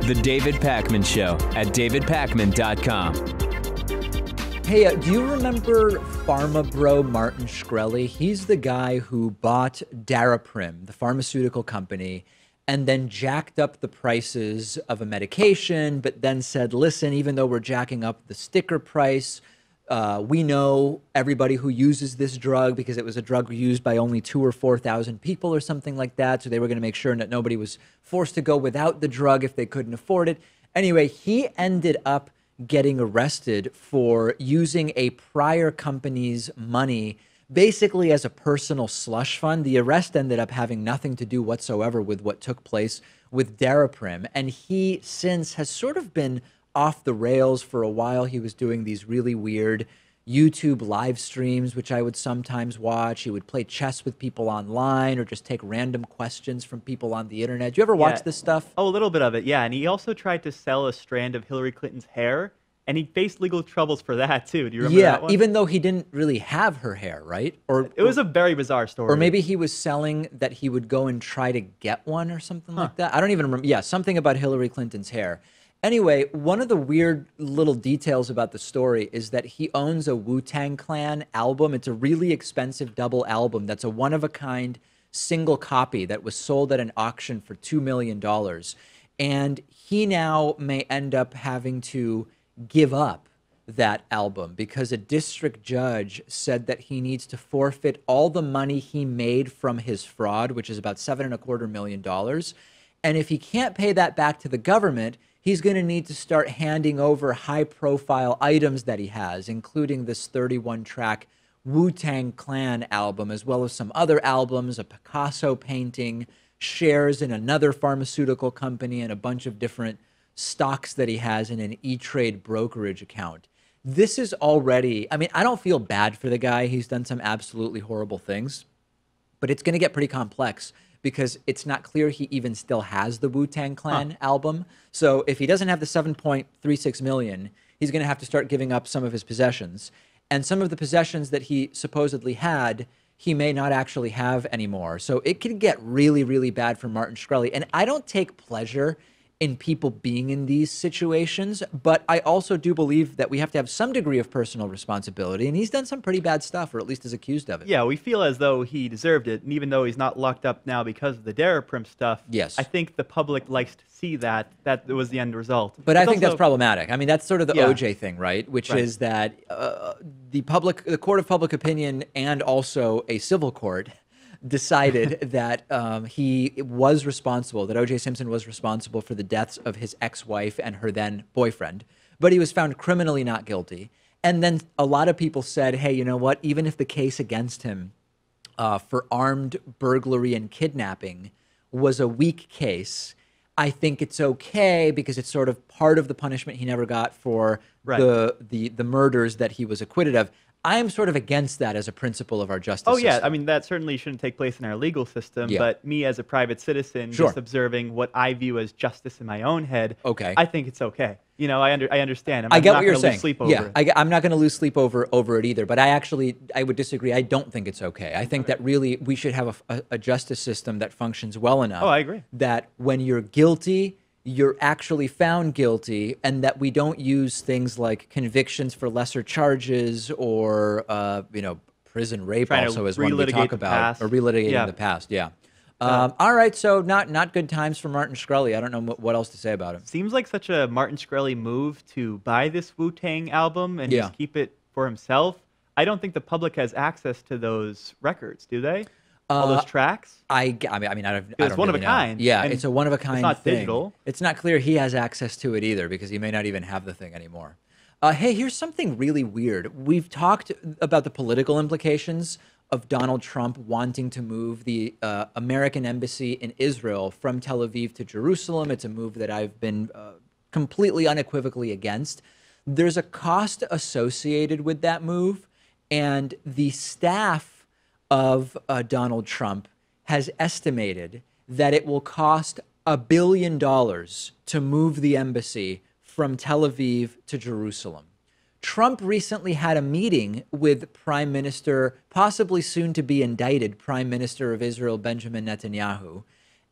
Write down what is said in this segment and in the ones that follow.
The David Pakman Show at davidpakman.com. Hey, do you remember pharma bro Martin Shkreli? He's the guy who bought Daraprim, the pharmaceutical company, and then jacked up the prices of a medication, but then said, listen, even though we're jacking up the sticker price, we know everybody who uses this drug because it was a drug used by only 2,000 or 4,000 people or something like that. So they were going to make sure that nobody was forced to go without the drug if they couldn't afford it. Anyway, he ended up getting arrested for using a prior company's money basically as a personal slush fund. The arrest ended up having nothing to do whatsoever with what took place with Daraprim. And he since has sort of been off the rails for a while. He was doing these really weird YouTube live streams, which I would sometimes watch. He would play chess with people online or just take random questions from people on the internet. Do you ever watch this stuff? Oh, a little bit of it, yeah. And he also tried to sell a strand of Hillary Clinton's hair, and he faced legal troubles for that, too. Do you remember that one? Even though he didn't really have her hair, right? It was a very bizarre story. Or maybe he was selling that he would go and try to get one or something like that. I don't even remember. Yeah, something about Hillary Clinton's hair. Anyway, one of the weird little details about the story is that he owns a Wu-Tang Clan album. It's a really expensive double album that's a one-of-a-kind single copy that was sold at an auction for $2 million. And he now may end up having to give up that album because a district judge said that he needs to forfeit all the money he made from his fraud, which is about $7.25 million. And if he can't pay that back to the government, he's going to need to start handing over high-profile items that he has, including this 31-track Wu-Tang Clan album, as well as some other albums, a Picasso painting, shares in another pharmaceutical company, and a bunch of different stocks that he has in an E-Trade brokerage account. This is already, I mean, I don't feel bad for the guy. He's done some absolutely horrible things, but it's going to get pretty complex because it's not clear he even still has the Wu-Tang Clan album. So if he doesn't have the 7.36 million, he's going to have to start giving up some of his possessions. And some of the possessions that he supposedly had, he may not actually have anymore. So it could get really, really bad for Martin Shkreli. And I don't take pleasure in people being in these situations, but I also do believe that we have to have some degree of personal responsibility, and he's done some pretty bad stuff, or at least is accused of it. Yeah, we feel as though he deserved it, and even though he's not locked up now because of the Daraprim stuff, yes, I think the public likes to see that was the end result. But I think that's problematic. I mean, that's sort of the OJ thing, right? Which is that the court of public opinion and also a civil court decided that he was responsible, that O.J. Simpson was responsible for the deaths of his ex-wife and her then boyfriend, but he was found criminally not guilty. And then a lot of people said, hey, you know what? Even if the case against him for armed burglary and kidnapping was a weak case, I think it's okay because it's sort of part of the punishment he never got for the murders that he was acquitted of. I am sort of against that as a principle of our justice system. Yeah, I mean, that certainly shouldn't take place in our legal system, but me as a private citizen, just observing what I view as justice in my own head, I think it's okay. You know, I understand. I get what you're saying. Lose sleep over it. I'm not going to lose sleep over it either, but I would disagree. I don't think it's okay. I think that really we should have a justice system that functions well enough. I agree. That when you're guilty, you're actually found guilty, and that we don't use things like convictions for lesser charges or, prison rape also is one we talk about, or relitigating the past. Yeah. All right. So not good times for Martin Shkreli. I don't know what else to say about him. Seems like such a Martin Shkreli move to buy this Wu-Tang album and just keep it for himself. I don't think the public has access to those records, do they? All those tracks? I mean, I don't It's one really of a kind. Yeah, it's a one-of-a-kind thing. It's not digital. It's not clear he has access to it either because he may not even have the thing anymore. Hey, here's something really weird. We've talked about the political implications of Donald Trump wanting to move the American embassy in Israel from Tel Aviv to Jerusalem. It's a move that I've been completely unequivocally against. There's a cost associated with that move, and the staff of Donald Trump has estimated that it will cost $1 billion to move the embassy from Tel Aviv to Jerusalem. Trump recently had a meeting with Prime Minister, possibly soon to be indicted Prime Minister of Israel, Benjamin Netanyahu,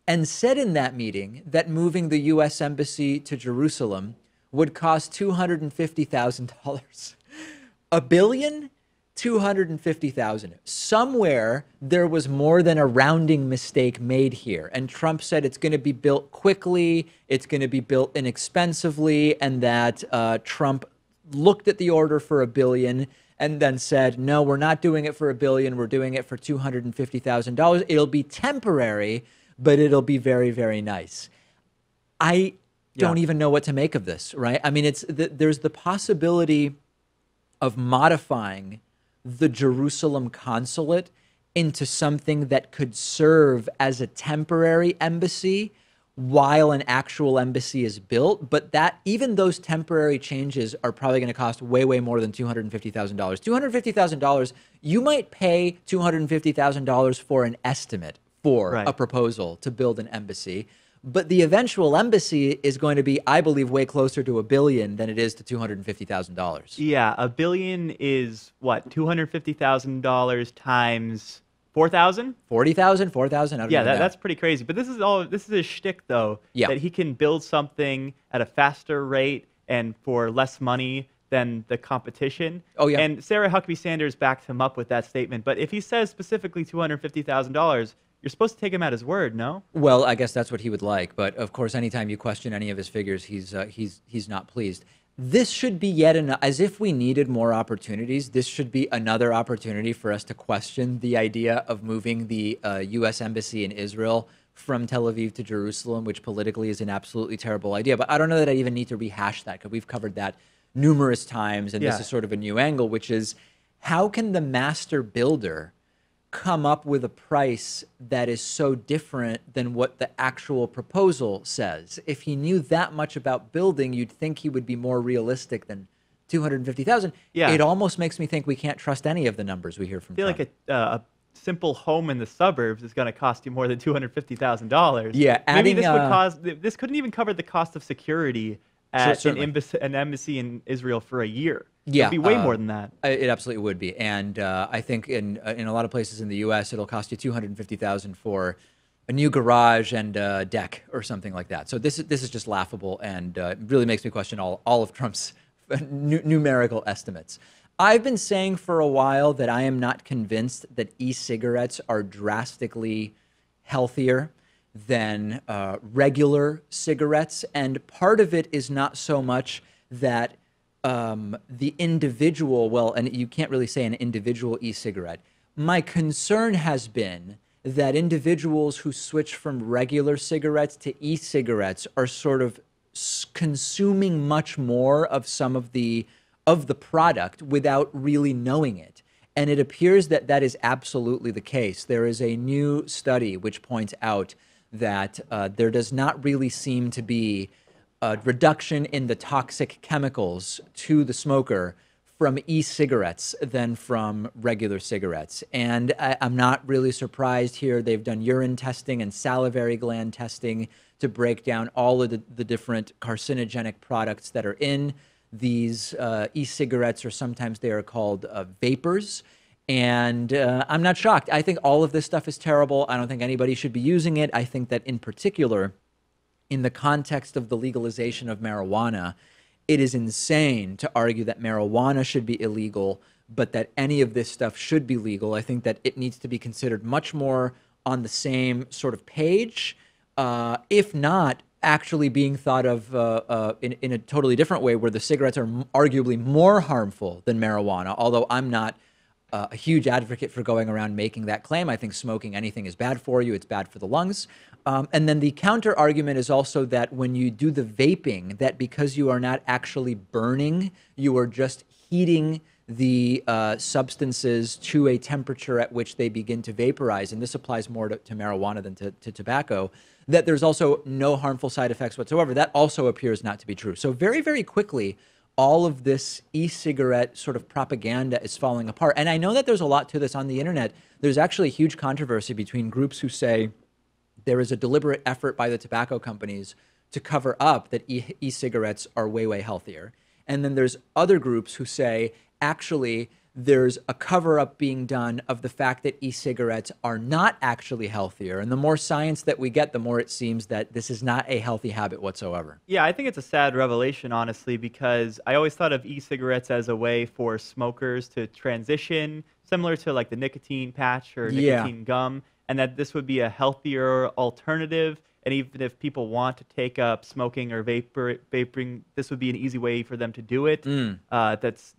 and said in that meeting that moving the U.S. Embassy to Jerusalem would cost $250,000. $1 billion? 250,000. Somewhere there was more than a rounding mistake made here. And Trump said it's going to be built quickly, it's going to be built inexpensively, and that Trump looked at the order for $1 billion and then said, no, we're not doing it for $1 billion, we're doing it for $250,000. It'll be temporary, but it'll be very, very nice. I don't even know what to make of this, right? I mean, there's the possibility of modifying the Jerusalem consulate into something that could serve as a temporary embassy while an actual embassy is built. But that even those temporary changes are probably going to cost way, way more than $250,000. $250,000, you might pay $250,000 for an estimate for a proposal to build an embassy. But the eventual embassy is going to be, I believe, way closer to $1 billion than it is to $250,000. Yeah, $1 billion is what? $250,000 times 4,000? 40,000, 4,000. Yeah, that's pretty crazy. But this is a shtick, though, that he can build something at a faster rate and for less money than the competition. Oh, yeah. And Sarah Huckabee Sanders backed him up with that statement. But if he says specifically $250,000, you're supposed to take him at his word, no? Well, I guess that's what he would like. But of course, anytime you question any of his figures, he's not pleased. This should be yet another, as if we needed more opportunities, this should be another opportunity for us to question the idea of moving the U.S. Embassy in Israel from Tel Aviv to Jerusalem, which politically is an absolutely terrible idea. But I don't know that I even need to rehash that, because we've covered that numerous times, and this is sort of a new angle, which is how can the master builder come up with a price that is so different than what the actual proposal says? If he knew that much about building, you'd think he would be more realistic than 250,000. Yeah. It almost makes me think we can't trust any of the numbers we hear from Trump. I feel like a simple home in the suburbs is going to cost you more than $250,000. Yeah, maybe this couldn't even cover the cost of security at an embassy in Israel for a year. Yeah, it'd be way more than that. It absolutely would be, and I think in a lot of places in the U.S., it'll cost you $250,000 for a new garage and a deck or something like that. So this is just laughable, and it really makes me question all of Trump's numerical estimates. I've been saying for a while that I am not convinced that e-cigarettes are drastically healthier than regular cigarettes, and part of it is not so much that the individual, well, and you can't really say an individual e-cigarette. My concern has been that individuals who switch from regular cigarettes to e-cigarettes are sort of consuming much more of some of the product without really knowing it. And it appears that that is absolutely the case. There is a new study which points out that there does not really seem to be a reduction in the toxic chemicals to the smoker from e-cigarettes than from regular cigarettes. And I'm not really surprised here. They've done urine testing and salivary gland testing to break down all of the different carcinogenic products that are in these e-cigarettes, or sometimes they are called vapors. And I'm not shocked. I think all of this stuff is terrible. I don't think anybody should be using it. I think that in particular, in the context of the legalization of marijuana, it is insane to argue that marijuana should be illegal, but that any of this stuff should be legal. I think that it needs to be considered much more on the same sort of page, if not actually being thought of in a totally different way, where the cigarettes are arguably more harmful than marijuana, although I'm not a huge advocate for going around making that claim. I think smoking anything is bad for you. It's bad for the lungs. And then the counter argument is also that when you do the vaping, that because you are not actually burning, you are just heating the substances to a temperature at which they begin to vaporize, and this applies more to marijuana than to tobacco, that there's also no harmful side effects whatsoever. That also appears not to be true. So very, very quickly, all of this e-cigarette sort of propaganda is falling apart. And I know that there's a lot to this on the internet. There's actually a huge controversy between groups who say there is a deliberate effort by the tobacco companies to cover up that e-cigarettes are way, way healthier. And then there's other groups who say, actually, there's a cover-up being done of the fact that e-cigarettes are not actually healthier. And the more science that we get, the more it seems that this is not a healthy habit whatsoever. Yeah, I think it's a sad revelation, honestly, because I always thought of e-cigarettes as a way for smokers to transition, similar to like the nicotine patch or nicotine gum, and that this would be a healthier alternative. And even if people want to take up smoking or vaping, this would be an easy way for them to do it. That's,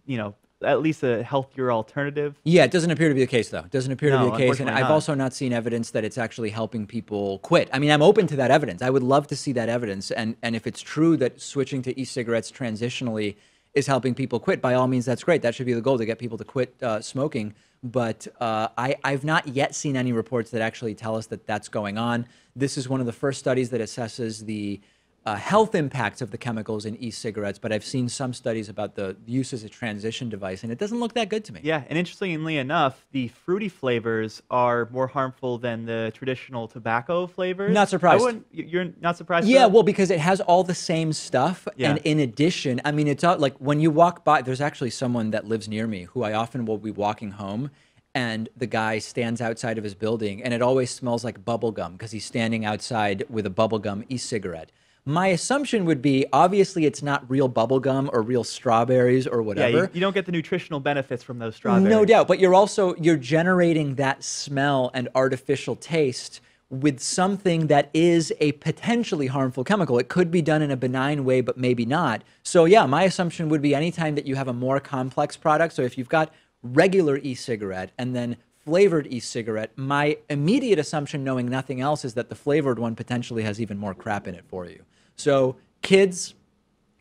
at least a healthier alternative. Yeah, it doesn't appear to be the case, though. It doesn't appear to be the case. And I've not. also not seen evidence that it's actually helping people quit. I mean, I'm open to that evidence. I would love to see that evidence. And if it's true that switching to e-cigarettes transitionally is helping people quit, by all means, that's great. That should be the goal, to get people to quit smoking. But I've not yet seen any reports that actually tell us that that's going on. This is one of the first studies that assesses the health impacts of the chemicals in e-cigarettes, but I've seen some studies about the use as a transition device, and it doesn't look that good to me. Yeah, and interestingly enough, the fruity flavors are more harmful than the traditional tobacco flavors. Not surprised. You're not surprised? Yeah, well, because it has all the same stuff, and in addition, I mean, it's all, like when you walk by, there's actually someone that lives near me who I often will be walking home, and the guy stands outside of his building, and it always smells like bubble gum because he's standing outside with a bubble gum e-cigarette. My assumption would be, obviously, it's not real bubble gum or real strawberries or whatever. Yeah, you don't get the nutritional benefits from those strawberries. No doubt, but you're generating that smell and artificial taste with something that is a potentially harmful chemical. It could be done in a benign way, but maybe not. So yeah, my assumption would be anytime that you have a more complex product, so if you've got regular e-cigarette and then flavored e-cigarette, my immediate assumption, knowing nothing else, is that the flavored one potentially has even more crap in it for you. So kids,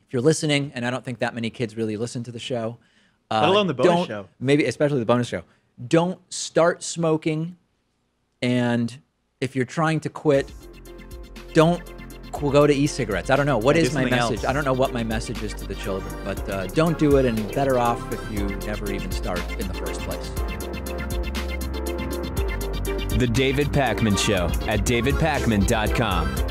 if you're listening, and I don't think that many kids really listen to the show. Let alone the bonus show. Maybe especially the bonus show. Don't start smoking, and if you're trying to quit, don't go to e-cigarettes. I don't know. What is my message? Else. I don't know what my message is to the children, but don't do it, and better off if you never even start in the first place. The David Pakman Show at davidpakman.com.